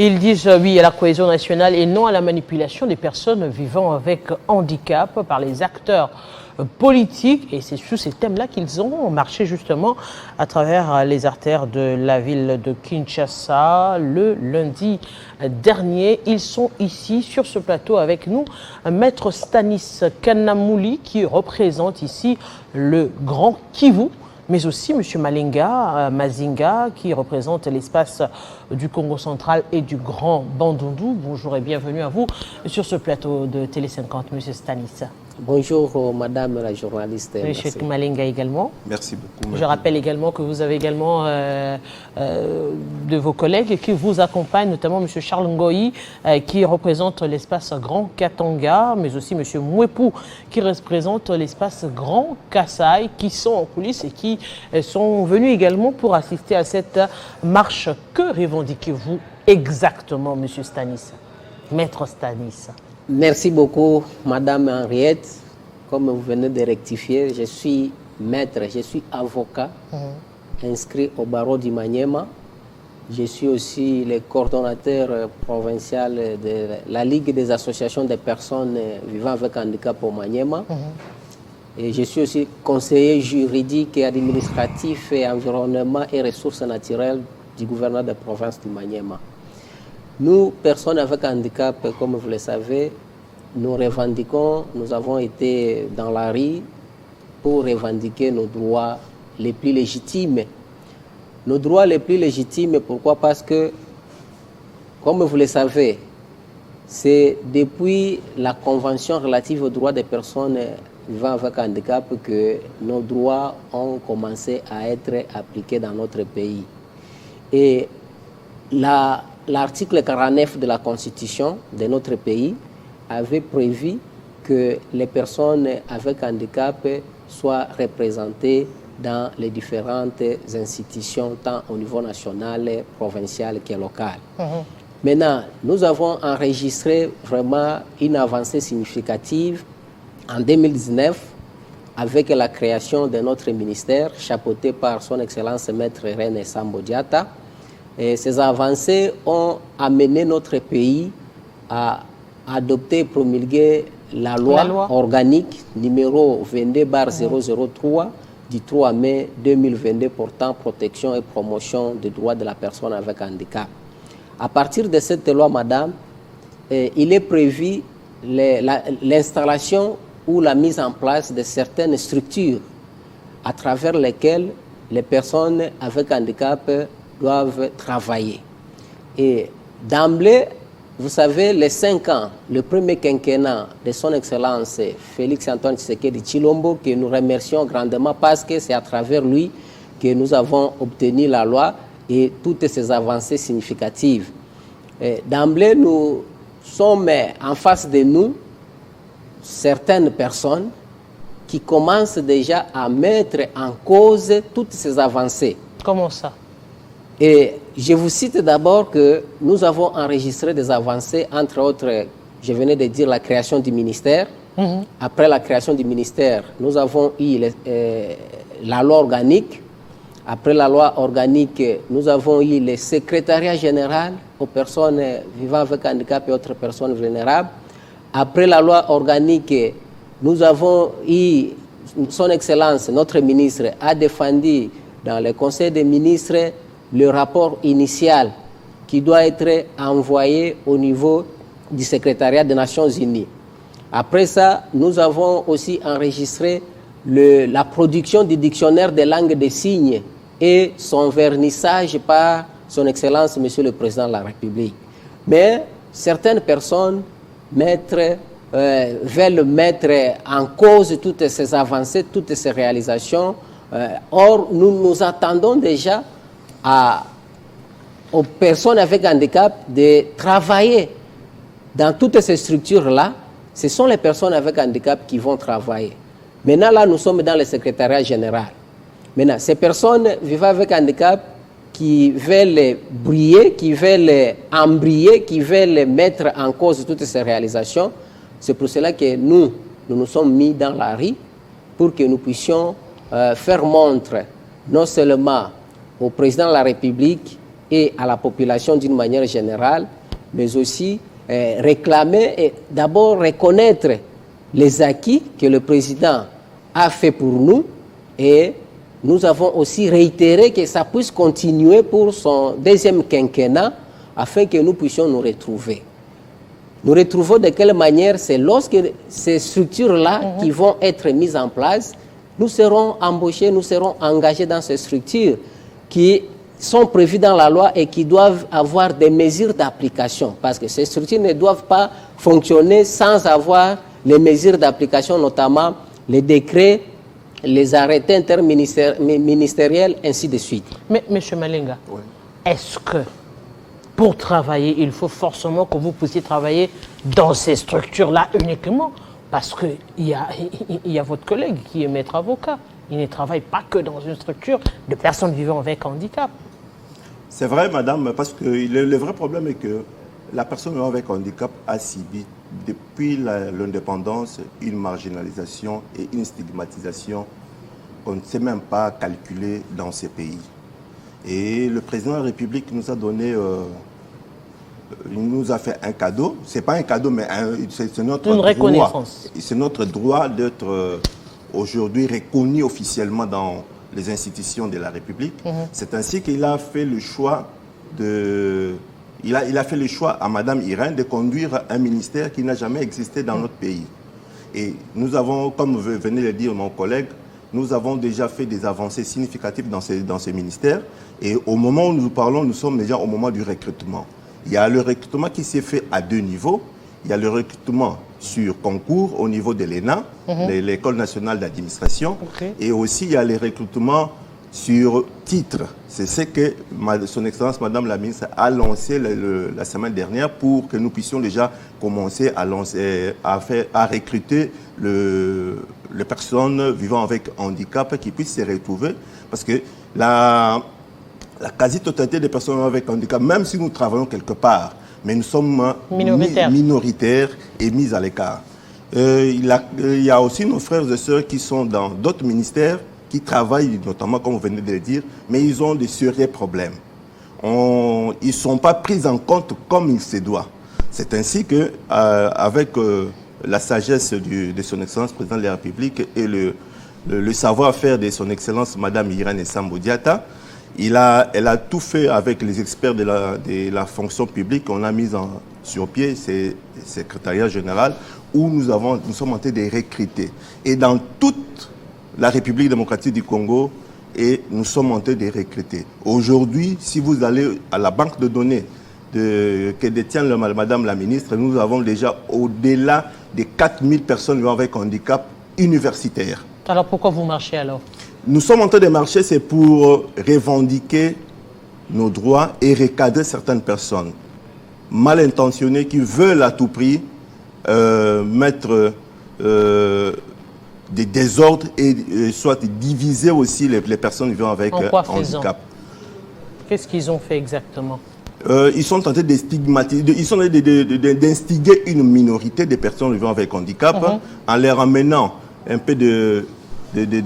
Ils disent oui à la cohésion nationale et non à la manipulation des personnes vivant avec handicap par les acteurs politiques. Et c'est sur ces thèmes-là qu'ils ont marché justement à travers les artères de la ville de Kinshasa le lundi dernier. Ils sont ici sur ce plateau avec nous. Maître Stanis Kanamouli qui représente ici le Grand Kivu, mais aussi M. Mazinga, qui représente l'espace du Congo central et du Grand Bandundu. Bonjour et bienvenue à vous sur ce plateau de Télé 50, M. Stanis. Bonjour, madame la journaliste. M. Malinga également. Merci beaucoup. Je rappelle également que vous avez également de vos collègues qui vous accompagnent, notamment M. Charles Ngoyi, qui représente l'espace Grand Katanga, mais aussi M. Mwepu, qui représente l'espace Grand Kassai, qui sont en coulisses et qui sont venus également pour assister à cette marche. Que revendiquez-vous exactement, M. Stanis, Maître Stanis? Merci beaucoup, madame Henriette. Comme vous venez de rectifier, je suis maître, je suis avocat inscrit au barreau du Maniema. Je suis aussi le coordonnateur provincial de la Ligue des associations des personnes vivant avec handicap au Maniema. Et je suis aussi conseiller juridique et administratif et environnement et ressources naturelles du gouverneur de province du Maniema. Nous, personnes avec handicap, comme vous le savez, nous revendiquons, nous avons été dans la rue pour revendiquer nos droits les plus légitimes. Nos droits les plus légitimes, pourquoi? Parce que, comme vous le savez, c'est depuis la Convention relative aux droits des personnes vivant avec handicap que nos droits ont commencé à être appliqués dans notre pays. Et l'article 49 de la Constitution de notre pays avait prévu que les personnes avec handicap soient représentées dans les différentes institutions, tant au niveau national, provincial que local. Maintenant, nous avons enregistré vraiment une avancée significative en 2019 avec la création de notre ministère, chapeauté par son Excellence Maître René Sambo Diatta. Et ces avancées ont amené notre pays à adopter et promulguer la loi organique numéro 22/003 du 3 mai 2022 portant protection et promotion des droits de la personne avec handicap. À partir de cette loi, madame, il est prévu l'installation ou la mise en place de certaines structures à travers lesquelles les personnes avec handicap doivent travailler. Et d'emblée, vous savez, les 5 ans, le premier quinquennat de son Excellence Félix-Antoine Tshisekedi Tshilombo, que nous remercions grandement parce que c'est à travers lui que nous avons obtenu la loi et toutes ces avancées significatives. D'emblée, nous sommes en face de nous certaines personnes qui commencent déjà à mettre en cause toutes ces avancées. Comment ça? Et je vous cite d'abord que nous avons enregistré des avancées, entre autres, je venais de dire la création du ministère. Après la création du ministère, nous avons eu la loi organique. Après la loi organique, nous avons eu le secrétariat général aux personnes vivant avec handicap et autres personnes vulnérables. Après la loi organique, nous avons eu son Excellence, notre ministre, a défendu dans le Conseil des ministres le rapport initial qui doit être envoyé au niveau du secrétariat des Nations Unies. Après ça, nous avons aussi enregistré la production du dictionnaire des langues des signes et son vernissage par son Excellence, Monsieur le Président de la République. Mais certaines personnes veulent mettre en cause toutes ces avancées, toutes ces réalisations. Or, nous nous attendons déjà aux personnes avec handicap de travailler dans toutes ces structures-là. Ce sont les personnes avec handicap qui vont travailler. Maintenant, là, nous sommes dans le secrétariat général. Maintenant, ces personnes vivant avec handicap qui veulent briller, qui veulent embrayer, qui veulent mettre en cause toutes ces réalisations, c'est pour cela que nous nous sommes mis dans la rue pour que nous puissions faire montre non seulement au président de la République, et à la population d'une manière générale, mais aussi réclamer et d'abord reconnaître les acquis que le président a fait pour nous, et nous avons aussi réitéré que ça puisse continuer pour son deuxième quinquennat afin que nous puissions nous retrouver. Nous retrouvons de quelle manière? C'est lorsque ces structures-là qui vont être mises en place, nous serons embauchés, nous serons engagés dans ces structures qui sont prévues dans la loi et qui doivent avoir des mesures d'application. Parce que ces structures ne doivent pas fonctionner sans avoir les mesures d'application, notamment les décrets, les arrêtés interministériels, ainsi de suite. Mais M. Malenga, est-ce que pour travailler, il faut forcément que vous puissiez travailler dans ces structures-là uniquement? Parce qu'il y a votre collègue qui est maître avocat. Il ne travaille pas que dans une structure de personnes vivant avec handicap. C'est vrai, madame, parce que le vrai problème est que la personne vivant avec handicap a subi, depuis l'indépendance, une marginalisation et une stigmatisation qu'on ne sait même pas calculer dans ces pays. Et le président de la République nous a donné... il nous a fait un cadeau. C'est pas un cadeau, mais c'est notre une droit. Reconnaissance. C'est notre droit d'être aujourd'hui reconnu officiellement dans les institutions de la République. C'est ainsi qu'il a fait le choix il a fait le choix à Madame Irène de conduire un ministère qui n'a jamais existé dans notre pays. Et nous avons, comme venait de le dire mon collègue, nous avons déjà fait des avancées significatives dans ces ministères. Et au moment où nous parlons, nous sommes déjà au moment du recrutement. Il y a le recrutement qui s'est fait à 2 niveaux. Il y a le recrutement sur concours au niveau de l'ENA, l'École nationale d'administration. Et aussi, il y a les recrutements sur titre. C'est ce que Son Excellence Madame la ministre a lancé la semaine dernière pour que nous puissions déjà commencer à recruter les personnes vivant avec handicap qui puissent se retrouver. Parce que la quasi-totalité des personnes avec handicap, même si nous travaillons quelque part, mais nous sommes minoritaires et mis à l'écart. Il y a aussi nos frères et sœurs qui sont dans d'autres ministères, qui travaillent notamment, comme vous venez de le dire, mais ils ont de sérieux problèmes. Ils ne sont pas pris en compte comme il se doit. C'est ainsi que, avec la sagesse de Son Excellence Président de la République et le savoir-faire de Son Excellence Madame Irène Sambou-Diatta, elle a tout fait avec les experts de la fonction publique. On a mis sur pied ce secrétariat général où nous sommes en train de recruter. Et dans toute la République démocratique du Congo, nous sommes en train de recruter. Aujourd'hui, si vous allez à la banque de données que détient Madame la ministre, nous avons déjà au-delà de 4000 personnes vivant avec handicap universitaires. Alors pourquoi vous marchez alors? Nous sommes en train de marcher, c'est pour revendiquer nos droits et recadrer certaines personnes mal intentionnées qui veulent à tout prix mettre des désordres et soit diviser aussi les personnes vivant avec handicap. Qu'est-ce qu'ils ont fait exactement? Ils sont en train de stigmatiser, ils sont en train d'instiguer une minorité de personnes vivant avec handicap en leur amenant un peu de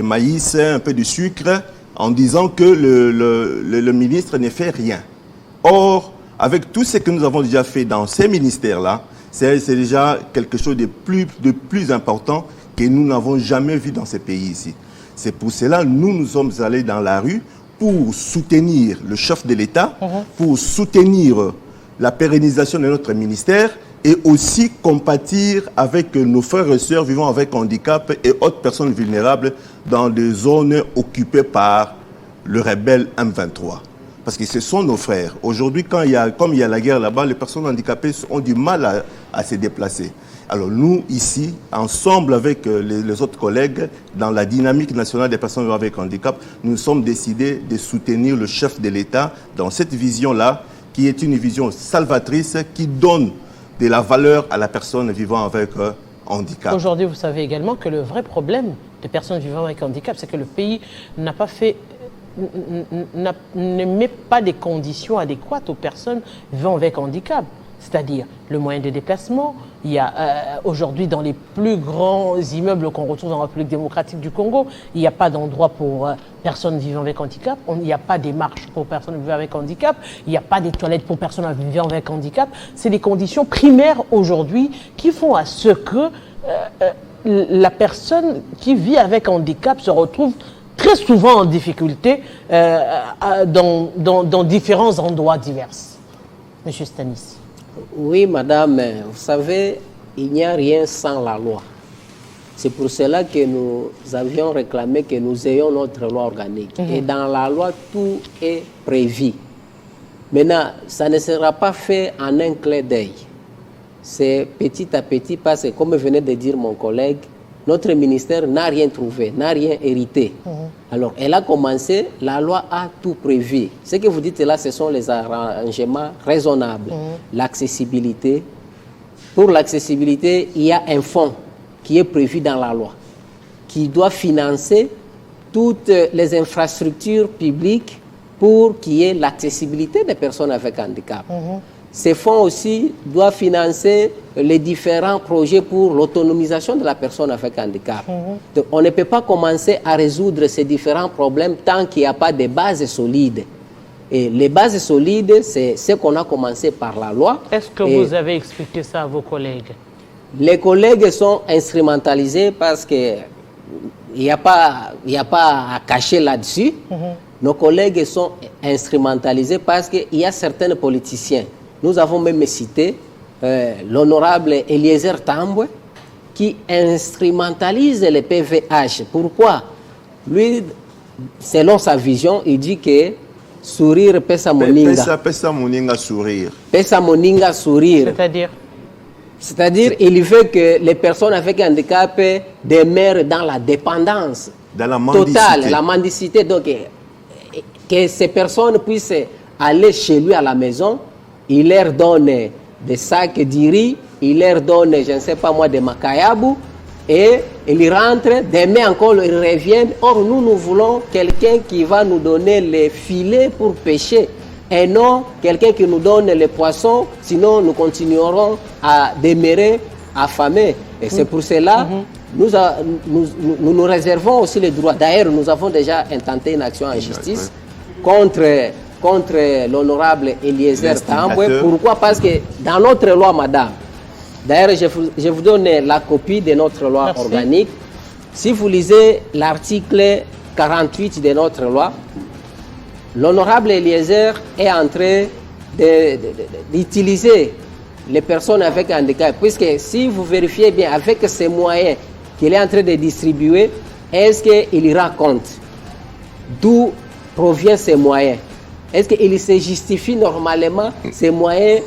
maïs, un peu de sucre, en disant que le ministre ne fait rien. Or, avec tout ce que nous avons déjà fait dans ces ministères-là, c'est déjà quelque chose de plus important que nous n'avons jamais vu dans ces pays ici. C'est pour cela que nous sommes allés dans la rue pour soutenir le chef de l'État, pour soutenir la pérennisation de notre ministère et aussi compatir avec nos frères et sœurs vivant avec handicap et autres personnes vulnérables dans des zones occupées par le rebelle M23. Parce que ce sont nos frères. Aujourd'hui, comme il y a la guerre là-bas, les personnes handicapées ont du mal à se déplacer. Alors nous, ici, ensemble avec les autres collègues, dans la dynamique nationale des personnes vivant avec handicap, nous sommes décidés de soutenir le chef de l'État dans cette vision-là, qui est une vision salvatrice, qui donne de la valeur à la personne vivant avec handicap. Aujourd'hui, vous savez également que le vrai problème des personnes vivant avec handicap, c'est que le pays n'a pas fait, ne met pas des conditions adéquates aux personnes vivant avec handicap. c'est-à-dire le moyen de déplacement. Il y a aujourd'hui dans les plus grands immeubles qu'on retrouve dans la République démocratique du Congo, il n'y a pas d'endroit pour personnes vivant avec handicap, il n'y a pas des marches pour personnes vivant avec handicap, il n'y a pas des toilettes pour personnes vivant avec handicap. C'est des conditions primaires aujourd'hui qui font à ce que la personne qui vit avec handicap se retrouve très souvent en difficulté dans différents endroits divers. Monsieur Stanis. Oui, madame, vous savez, il n'y a rien sans la loi. C'est pour cela que nous avions réclamé que nous ayons notre loi organique. Et dans la loi, tout est prévu. Maintenant, ça ne sera pas fait en un clin d'œil. C'est petit à petit parce que, comme venait de dire mon collègue, notre ministère n'a rien trouvé, n'a rien hérité. Alors, elle a commencé, la loi a tout prévu. Ce que vous dites là, ce sont les arrangements raisonnables. L'accessibilité. Pour l'accessibilité, il y a un fonds qui est prévu dans la loi, qui doit financer toutes les infrastructures publiques pour qu'il y ait l'accessibilité des personnes avec handicap. Ces fonds aussi doivent financer les différents projets pour l'autonomisation de la personne avec handicap. Donc, on ne peut pas commencer à résoudre ces différents problèmes tant qu'il n'y a pas de bases solides. Et les bases solides, c'est ce qu'on a commencé par la loi. Est-ce que vous avez expliqué ça à vos collègues? Les collègues sont instrumentalisés parce qu'il n'y a pas à cacher là-dessus. Nos collègues sont instrumentalisés parce qu'il y a certains politiciens. Nous avons même cité l'honorable Eliezer Tambwe qui instrumentalise les PVH. Pourquoi? Lui, selon sa vision, il dit que sourire pesa moninga. Pesa moninga sourire. Pesa moninga sourire. C'est-à-dire, il veut que les personnes avec handicap demeurent dans la dépendance totale, la mendicité. Donc, que ces personnes puissent aller chez lui à la maison. Il leur donne des sacs de riz, il leur donne, je ne sais pas moi, des makayabou, et ils rentrent, demain encore ils reviennent. Or, nous voulons quelqu'un qui va nous donner les filets pour pêcher, et non quelqu'un qui nous donne les poissons, sinon nous continuerons à demeurer affamés. Et c'est pour cela nous réservons aussi les droits. D'ailleurs, nous avons déjà intenté une action en justice contre l'honorable Eliezer Tambwe. Pourquoi? Parce que dans notre loi, madame, d'ailleurs, je vous donne la copie de notre loi organique. Si vous lisez l'article 48 de notre loi, l'honorable Eliezer est en train d'utiliser les personnes avec handicap, puisque si vous vérifiez bien avec ces moyens qu'il est en train de distribuer, est-ce qu'il raconte d'où proviennent ces moyens? Est-ce qu'il se justifie normalement? Ces moyens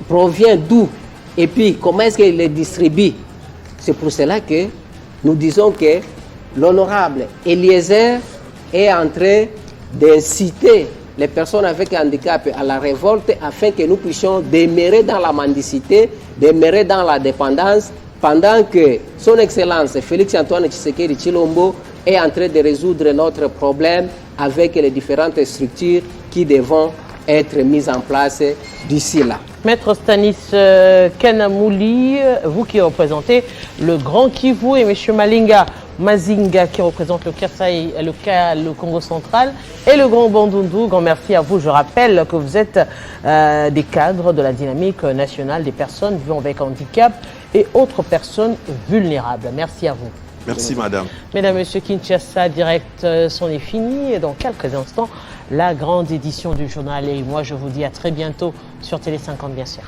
proviennent d'où? Et puis, comment est-ce qu'il les distribue? C'est pour cela que nous disons que l'honorable Eliezer est en train d'inciter les personnes avec handicap à la révolte afin que nous puissions demeurer dans la mendicité, demeurer dans la dépendance, pendant que son Excellence Félix-Antoine Tshisekedi Tshilombo est en train de résoudre notre problème avec les différentes structures qui devront être mises en place d'ici là. Maître Stanis Kenamouli, vous qui représentez le Grand Kivu, et M. Malinga Mazinga qui représente le Kasaï, le Congo central et le Grand Bandundu, grand merci à vous. Je rappelle que vous êtes des cadres de la dynamique nationale des personnes vivant avec handicap et autres personnes vulnérables. Merci à vous. Merci, madame. Mesdames, Messieurs, Kinshasa Direct, c'en est fini. Et dans quelques instants, la grande édition du journal. Et moi, je vous dis à très bientôt sur Télé 50, bien sûr.